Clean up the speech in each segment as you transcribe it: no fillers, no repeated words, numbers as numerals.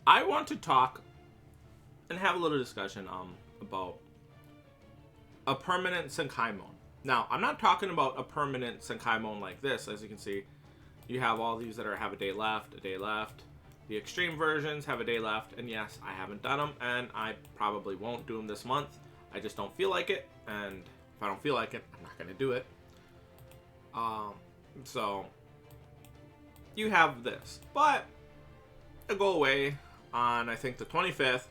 I want to talk and have a little discussion about a permanent Senkaimon. Now, I'm not talking about a permanent Senkaimon like this. As you can see, you have all these that have a day left, a day left. The extreme versions have a day left, and yes, I haven't done them, and I probably won't do them this month. I just don't feel like it, and if I don't feel like it, I'm not going to do it. So, you have this, but it'll go away on, I think, the 25th,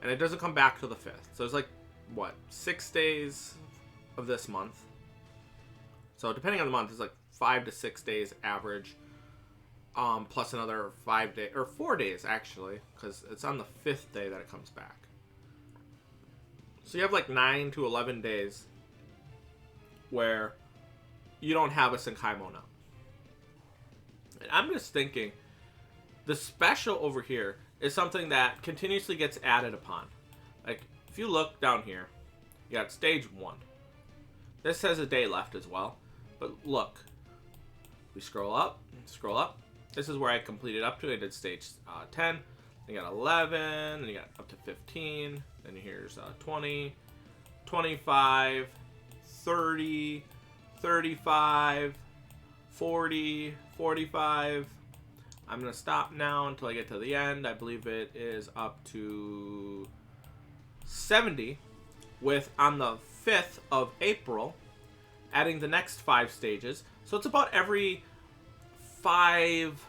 and it doesn't come back till the 5th. So it's like, what, 6 days of this month. So depending on the month, it's like 5 to 6 days average, plus another 5 days, or 4 days actually, because it's on the 5th day that it comes back. So you have like 9 to 11 days where you don't have a Senkaimon out. And I'm just thinking, the special over here is something that continuously gets added upon. Like, if you look down here, you got stage 1. This has a day left as well. But look, we scroll up. This is where I completed up to. I did stage 10. Then you got 11. Then you got up to 15. Then here's 20, 25, 30, 35, 40, 45. I'm going to stop now until I get to the end. I believe it is up to 70, with on the 5th of April adding the next 5 stages. So it's about every 5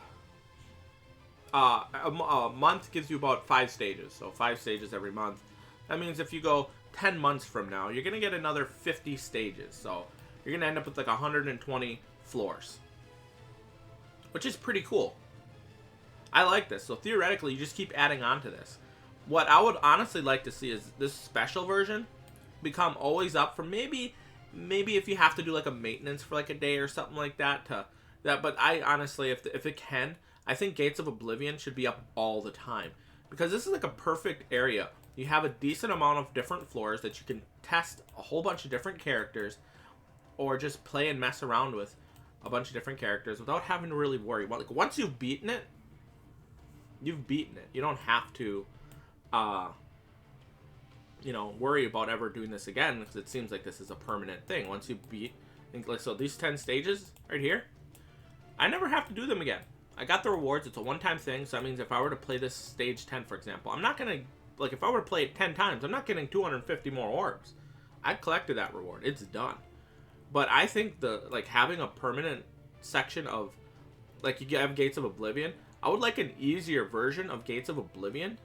a month gives you about 5 stages. So 5 stages every month. That means if you go 10 months from now, you're going to get another 50 stages. So you're going to end up with like 120 floors, which is pretty cool. I like this. So theoretically, you just keep adding on to this. What I would honestly like to see is this special version become always up for maybe if you have to do like a maintenance for like a day or something like that but I honestly, if it can, I think Gates of Oblivion should be up all the time, because this is like a perfect area. You have a decent amount of different floors that you can test a whole bunch of different characters, or just play and mess around with a bunch of different characters without having to really worry. Like, once you've beaten it, you've beaten it. You don't have to worry about ever doing this again, because it seems like this is a permanent thing. Once you beat, so these 10 stages right here, I never have to do them again. I got the rewards. It's a one-time thing, so that means if I were to play this stage 10, for example, I'm not gonna, like, if I were to play it 10 times, I'm not getting 250 more orbs. I collected that reward. It's done. But I think having a permanent section of, like, you have Gates of Oblivion, I would like an easier version of Gates of Oblivion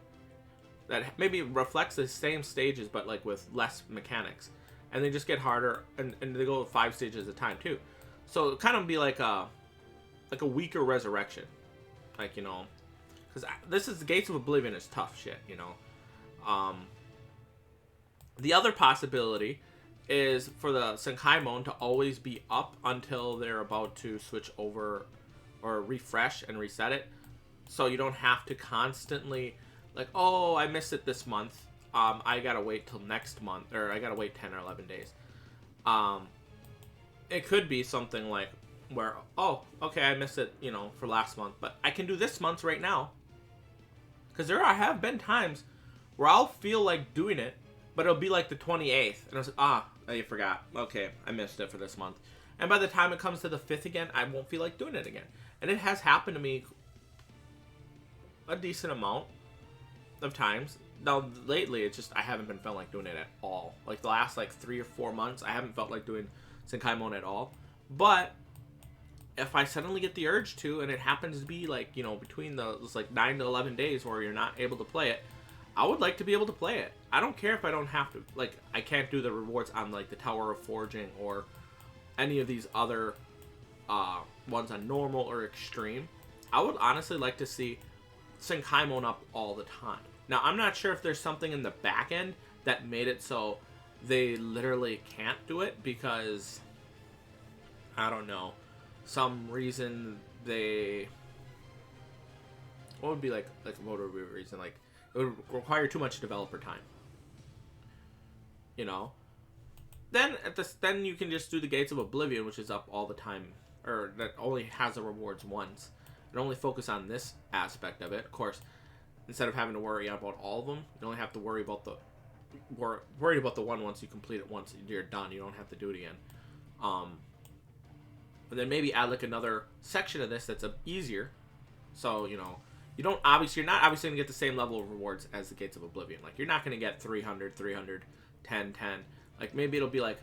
that maybe reflects the same stages, but like with less mechanics, and they just get harder, and they go 5 stages at a time too. So it kind of be like a weaker resurrection, like, because this is, the Gates of Oblivion is tough shit, The other possibility is for the Senkaimon to always be up until they're about to switch over or refresh and reset it, so you don't have to constantly, like, oh, I missed it this month, I gotta wait till next month, or I gotta wait 10 or 11 days. It could be something like where, oh, okay, I missed it, for last month, but I can do this month's right now. Because there have been times where I'll feel like doing it, but it'll be like the 28th, and I was like, I forgot. Okay, I missed it for this month. And by the time it comes to the 5th again, I won't feel like doing it again. And it has happened to me a decent amount of times. Now, lately, it's just, I haven't been felt like doing it at all. Like, the last, 3 or 4 months, I haven't felt like doing Senkaimon at all. But if I suddenly get the urge to, and it happens to be, between those, 9 to 11 days where you're not able to play it, I would like to be able to play it. I don't care if I don't have to. I can't do the rewards on, the Tower of Forging or any of these other ones on normal or extreme. I would honestly like to see Senkaimon up all the time. Now, I'm not sure if there's something in the back end that made it so they literally can't do it, because, I don't know, some reason they... What would be what would be a reason? It would require too much developer time. Then you can just do the Gates of Oblivion, which is up all the time, or that only has the rewards once, and only focus on this aspect of it. Of course, instead of having to worry about all of them. You only have to worry about worried about the one once you complete it. Once you're done, you don't have to do it again. And then maybe add like another section of this that's easier. So you know, you're not obviously gonna get the same level of rewards as the Gates of Oblivion. Like you're not gonna get 300, 300, 10, 10. Like maybe it'll be like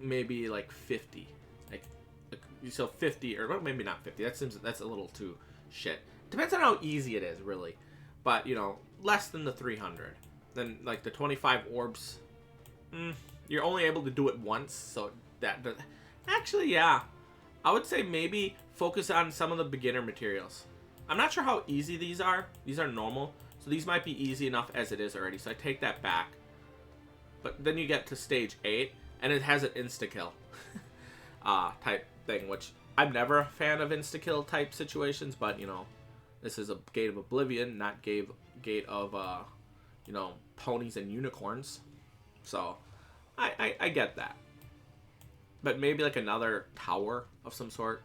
maybe like 50. Like so 50, or well, maybe not 50. That's a little too shit. Depends on how easy it is, really. But you know, less than the 300. Then like the 25 orbs, you're only able to do it once. So actually, yeah, I would say maybe focus on some of the beginner materials. I'm not sure how easy these are. These are normal, so these might be easy enough as it is already. So I take that back. But then you get to stage 8, and it has an insta-kill type thing, which I'm never a fan of insta-kill type situations, but, you know, this is a Gate of Oblivion, not Gate of, you know, ponies and unicorns. So, I get that. But maybe, like, another tower of some sort.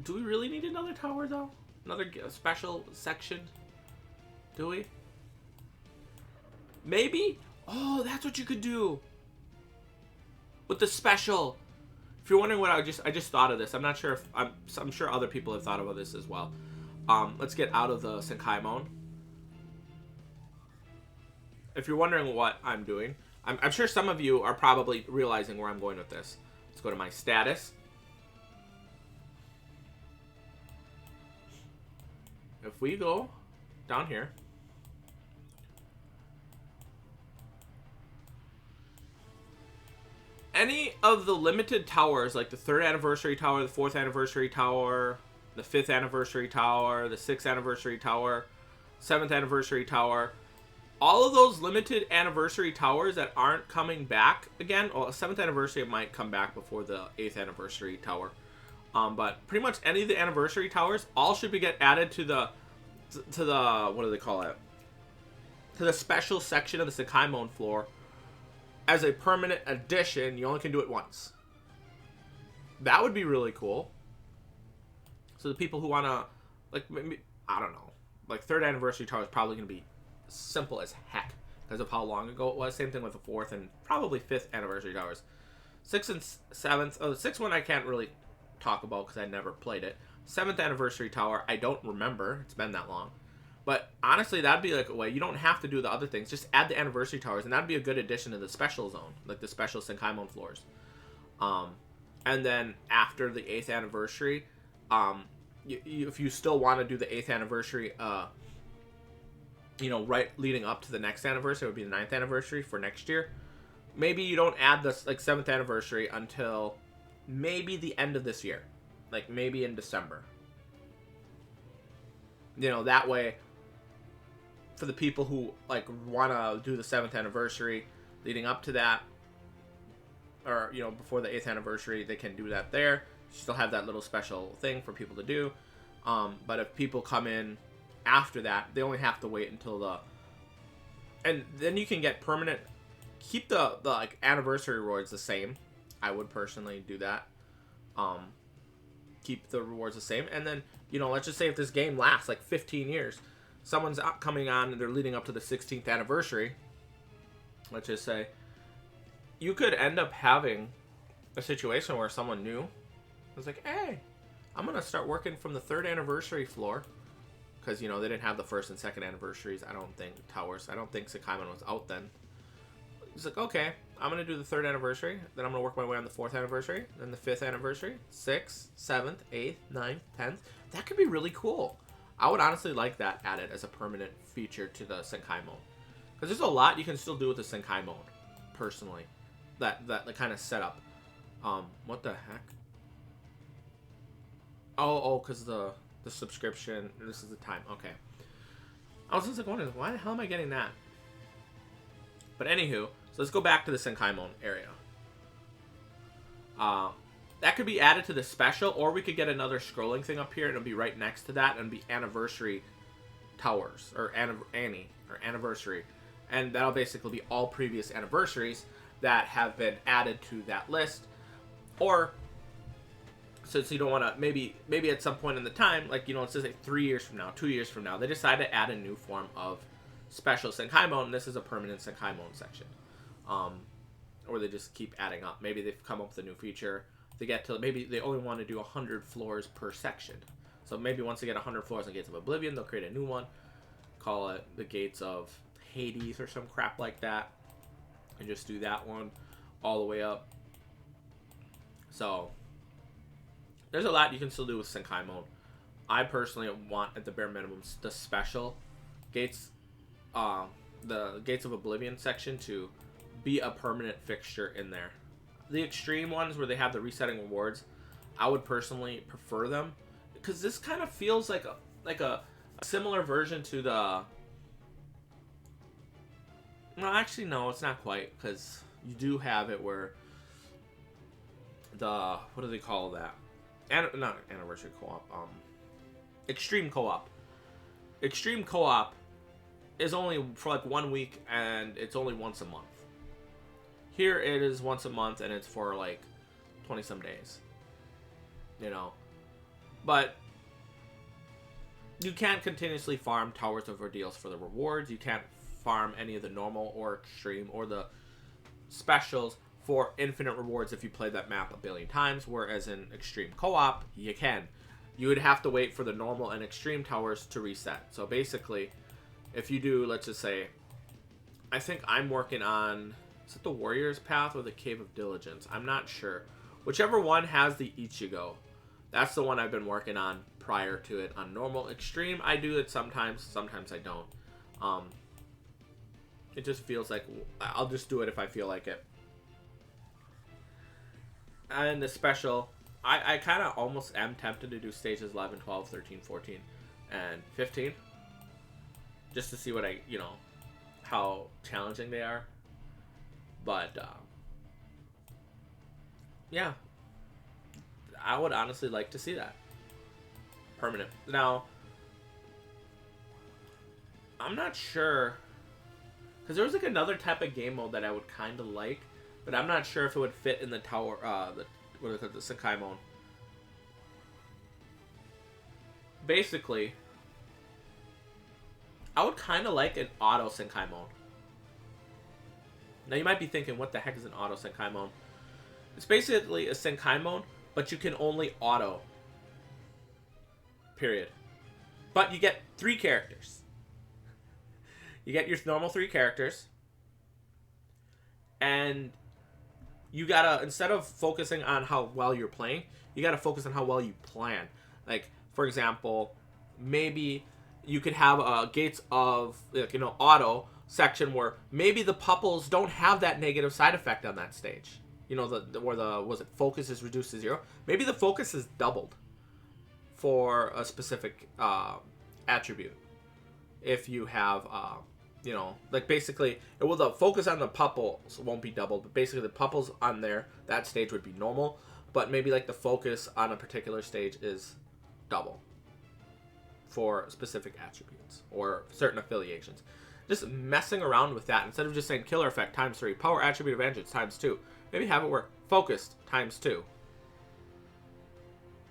Do we really need another tower, though? Another special section? Do we? Maybe? Oh, that's what you could do. With the special. If you're wondering what I just thought of this. I'm not sure if I'm sure other people have thought about this as well. Let's get out of the Senkaimon. If you're wondering what I'm doing, I'm sure some of you are probably realizing where I'm going with this. Let's go to my status. If we go down here, any of the limited towers, like the 3rd anniversary tower, the 4th anniversary tower, the 5th anniversary tower, the 6th anniversary tower, 7th anniversary tower, all of those limited anniversary towers that aren't coming back again, well, 7th anniversary might come back before the 8th anniversary tower. But pretty much any of the anniversary towers, all should be get added to the what do they call it? To the special section of the Senkaimon floor as a permanent addition. You only can do it once. That would be really cool. So the people who wanna, like, maybe, I don't know, like 3rd anniversary tower is probably gonna be simple as heck because of how long ago it was. Same thing with the 4th and probably 5th anniversary towers. 6th and 7th. Oh, the 6th one I can't really talk about because I never played it. 7th anniversary tower, I don't remember. It's been that long. But honestly, that'd be like a way. You don't have to do the other things. Just add the anniversary towers, and that'd be a good addition to the special zone, like the special Senkaimon floors. And then after the 8th anniversary, if you still want to do the 8th anniversary, you know, right leading up to the next anniversary, it would be the 9th anniversary for next year. Maybe you don't add the like 7th anniversary until maybe the end of this year, like maybe in December. You know, that way, for the people who like want to do the 7th anniversary leading up to that, or you know, before the 8th anniversary, they can do that there. You still have that little special thing for people to do. But if people come in after that, they only have to wait until the, and then you can get permanent. Keep the like anniversary rewards the same. I would personally do that. Keep the rewards the same, and then, you know, let's just say if this game lasts like 15 years, someone's coming on and they're leading up to the 16th anniversary. Let's just say you could end up having a situation where someone new was like, "Hey, I'm gonna start working from the 3rd anniversary floor," because you know they didn't have the 1st and 2nd anniversaries. I don't think towers. I don't think Senkaimon was out then. He's like, okay, I'm going to do the 3rd anniversary. Then I'm going to work my way on the 4th anniversary. Then the 5th anniversary. 6th, 7th, 8th, 9th, 10th. That could be really cool. I would honestly like that added as a permanent feature to the Senkaimon. Because there's a lot you can still do with the Senkaimon, personally. That kind of setup. What the heck? Oh, because the subscription. This is the time. Okay. I was just like wondering, why the hell am I getting that? But anywho, so let's go back to the Senkaimon area. That could be added to the special, or we could get another scrolling thing up here, and it'll be right next to that, and it'll be anniversary towers, or anniversary. And that'll basically be all previous anniversaries that have been added to that list. Or since you don't want to, maybe at some point in the time, like, you know, let's just say 3 years from now, 2 years from now, they decide to add a new form of special Senkaimon, and this is a permanent Senkaimon section. Or they just keep adding up. Maybe they've come up with a new feature. They get to, maybe they only want to do 100 floors per section. So maybe once they get 100 floors in Gates of Oblivion, they'll create a new one, call it the Gates of Hades or some crap like that, and just do that one all the way up. So there's a lot you can still do with Senkaimon. I personally want, at the bare minimum, the special Gates, the Gates of Oblivion section to be a permanent fixture in there. The extreme ones where they have the resetting rewards, I would personally prefer them, because this kind of feels like a similar version to the. No, actually, no, it's not quite, because you do have it where the, what do they call that? Not anniversary co-op. Extreme co-op. Extreme co-op is only for like 1 week, and it's only once a month. Here it is once a month, and it's for like 20 some days. You know, but you can't continuously farm Towers of Ordeals for the rewards. You can't farm any of the normal or extreme or the specials for infinite rewards if you play that map a billion times, whereas in extreme co-op you can. You would have to wait for the normal and extreme towers to reset. So basically, if you do, let's just say, I think I'm working on, is it the Warrior's Path or the Cave of Diligence? I'm not sure. Whichever one has the Ichigo, that's the one I've been working on prior to it. On normal. Extreme, I do it sometimes I don't. It just feels like I'll just do it if I feel like it. And the special, I kind of almost am tempted to do stages 11, 12, 13, 14, and 15. Just to see what how challenging they are. But, yeah. I would honestly like to see that. Permanent. Now, I'm not sure, because there was like another type of game mode that I would kind of like, but I'm not sure if it would fit in the tower, the Senkaimon. Basically, I would kind of like an auto Senkaimon. Now you might be thinking, what the heck is an auto Senkaimon? It's basically a Senkaimon, but you can only auto. Period. But you get 3 characters. You get your normal 3 characters. And you gotta, instead of focusing on how well you're playing, you gotta focus on how well you plan. Like, for example, maybe you could have a Gates of, auto section where maybe the pupples don't have that negative side effect on that stage. Where focus is reduced to 0. Maybe the focus is doubled for a specific attribute. If you have, basically, the focus on the pupples won't be doubled, but basically the pupples on that stage would be normal, but maybe like the focus on a particular stage is double for specific attributes or certain affiliations. Just messing around with that instead of just saying killer effect times 3, power attribute of vengeance times 2. Maybe have it where focused times 2.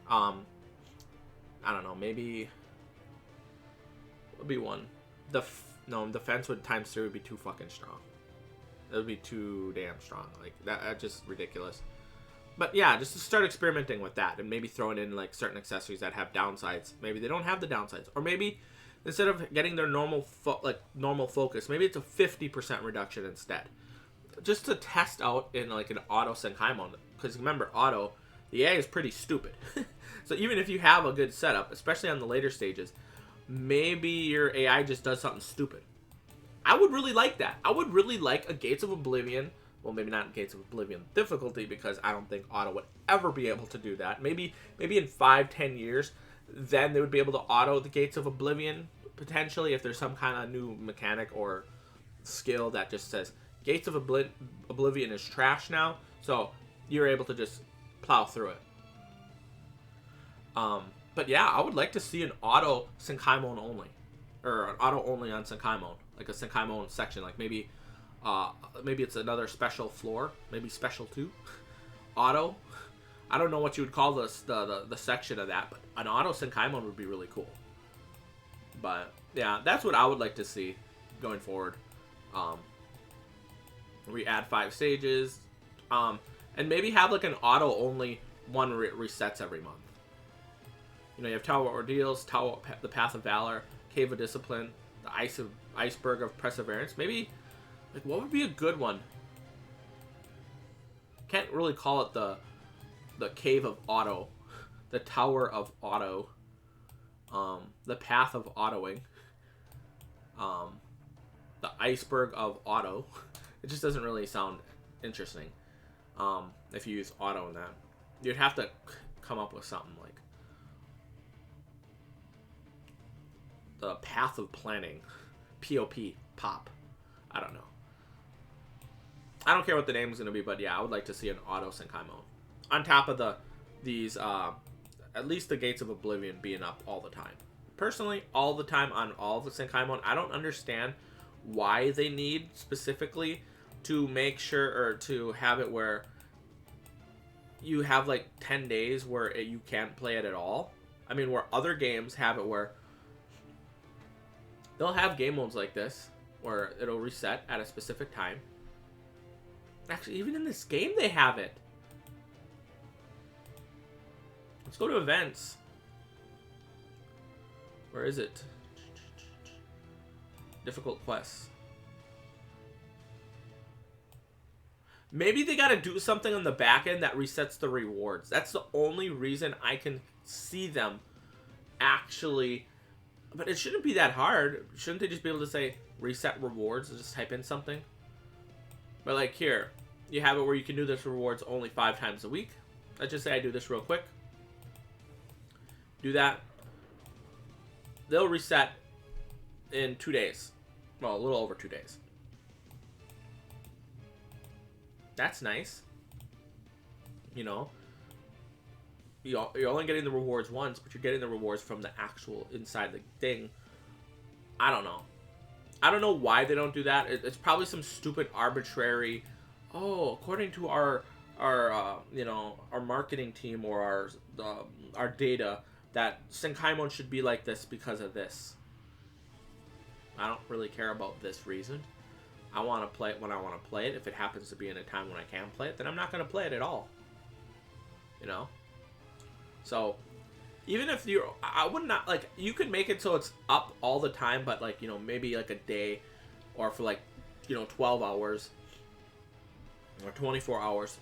I don't know. Maybe it would be 1. Defense would times 3 would be too fucking strong. It would be too damn strong. Like that's just ridiculous. But yeah, just to start experimenting with that and maybe throwing in like certain accessories that have downsides. Maybe they don't have the downsides, or maybe instead of getting their normal focus, maybe it's a 50% reduction instead. Just to test out in like an auto Senkaimon, because remember, auto, the AI is pretty stupid. So even if you have a good setup, especially on the later stages, maybe your AI just does something stupid. I would really like that. I would really like a Gates of Oblivion. Well, maybe not Gates of Oblivion difficulty, because I don't think auto would ever be able to do that. Maybe in 5-10 years, then they would be able to auto the Gates of Oblivion, potentially, if there's some kind of new mechanic or skill that just says Gates of Oblivion is trash now, so you're able to just plow through it. But yeah, I would like to see an auto Senkaimon only, or an auto only on Senkaimon, like a Senkaimon section, like maybe it's another special floor, maybe special 2, auto. I don't know what you would call this the section of that, but an auto Senkaimon would be really cool. But yeah, that's what I would like to see going forward. We add 5 stages, and maybe have like an auto only one resets every month. You know, you have Tower of Ordeals, the Path of Valor, Cave of Discipline, the Iceberg of Perseverance. Maybe, like, what would be a good one? Can't really call it the Cave of Auto, the Tower of Auto, the Path of Autoing, the Iceberg of Auto. It just doesn't really sound interesting if you use auto in that. You'd have to come up with something like the Path of Planning, POP, Pop. I don't know. I don't care what the name is going to be, but yeah, I would like to see an auto Senkaimon. On top of these, at least the Gates of Oblivion being up all the time. Personally, all the time on all the Senkaimon, I don't understand why they need specifically to make sure, or to have it where you have like 10 days where you can't play it at all. I mean, where other games have it where they'll have game modes like this where it'll reset at a specific time. Actually, even in this game they have it. Let's go to events. Where is it? Difficult quests. Maybe they gotta do something on the back end that resets the rewards. That's the only reason I can see them actually. But it shouldn't be that hard. Shouldn't they just be able to say reset rewards and just type in something? But like here, you have it where you can do this rewards only 5 times a week. Let's just say I do this real quick. Do that. They'll reset in 2 days. Well, a little over 2 days. That's nice. You know, you're only getting the rewards once, but you're getting the rewards from the actual inside the thing. I don't know. I don't know why they don't do that. It's probably some stupid arbitrary. Oh, according to our you know, our marketing team or our data, that Senkaimon should be like this because of this. I don't really care about this reason. I want to play it when I want to play it. If it happens to be in a time when I can play it, then I'm not going to play it at all. You know? So, even if you're... I would not... Like, you could make it so it's up all the time, but, like, you know, maybe, like, a day or for, like, you know, 12 hours or 24 hours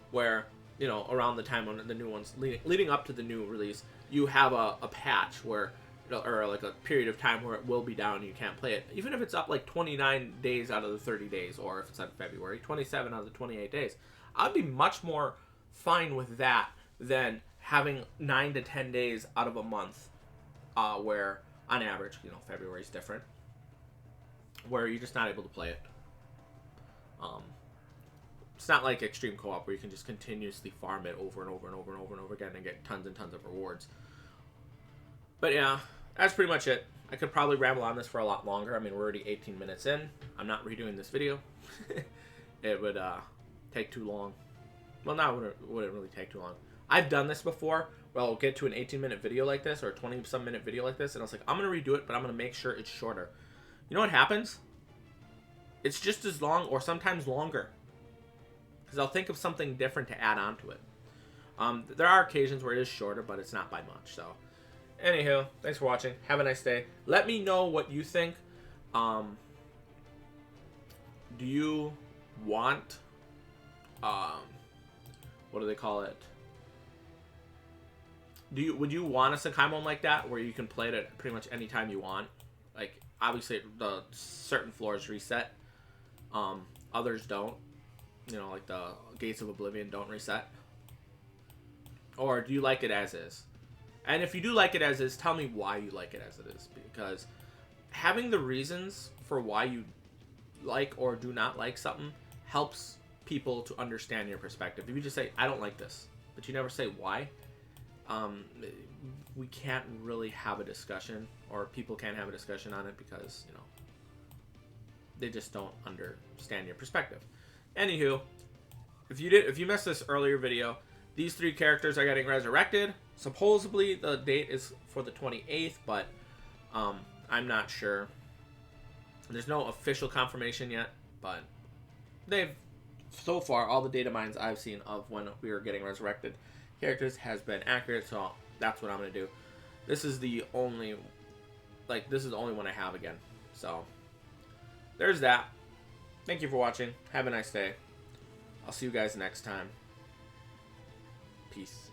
where, you know, around the time when the new ones... Leading up to the new release, you have a patch where... Or like a period of time where it will be down and you can't play it. Even if it's up like 29 days out of the 30 days, or if it's in February, 27 out of the 28 days. I'd be much more fine with that than having 9 to 10 days out of a month where, on average, you know, February is different, where you're just not able to play it. It's not like Extreme Co-op where you can just continuously farm it over and over and over and over and over again and get tons and tons of rewards. But yeah, that's pretty much it. I could probably ramble on this for a lot longer. I mean, we're already 18 minutes in. I'm not redoing this video. It would take too long. Well, no, it wouldn't really take too long. I've done this before. Well, I'll get to an 18-minute video like this or a 20-some-minute video like this, and I was like, I'm going to redo it, but I'm going to make sure it's shorter. You know what happens? It's just as long or sometimes longer. Because I'll think of something different to add on to it. There are occasions where it is shorter, but it's not by much, so... Anywho, thanks for watching. Have a nice day. Let me know what you think. Do you want, what do they call it? Would you want a Senkaimon like that, where you can play it at pretty much any time you want? Like, obviously, the certain floors reset. Others don't. You know, like the Gates of Oblivion don't reset. Or do you like it as is? And if you do like it as is, tell me why you like it as it is. Because having the reasons for why you like or do not like something helps people to understand your perspective. If you just say, I don't like this, but you never say why, we can't really have a discussion, or people can't have a discussion on it because, you know, they just don't understand your perspective. Anywho, if you missed this earlier video, These 3 characters are getting resurrected. Supposedly the date is for the 28th, but I'm not sure. There's no official confirmation yet, but they've, so far, all the data mines I've seen of when we are getting resurrected characters has been accurate, so that's what I'm going to do. This is the only one I have again. So, there's that. Thank you for watching. Have a nice day. I'll see you guys next time. Peace.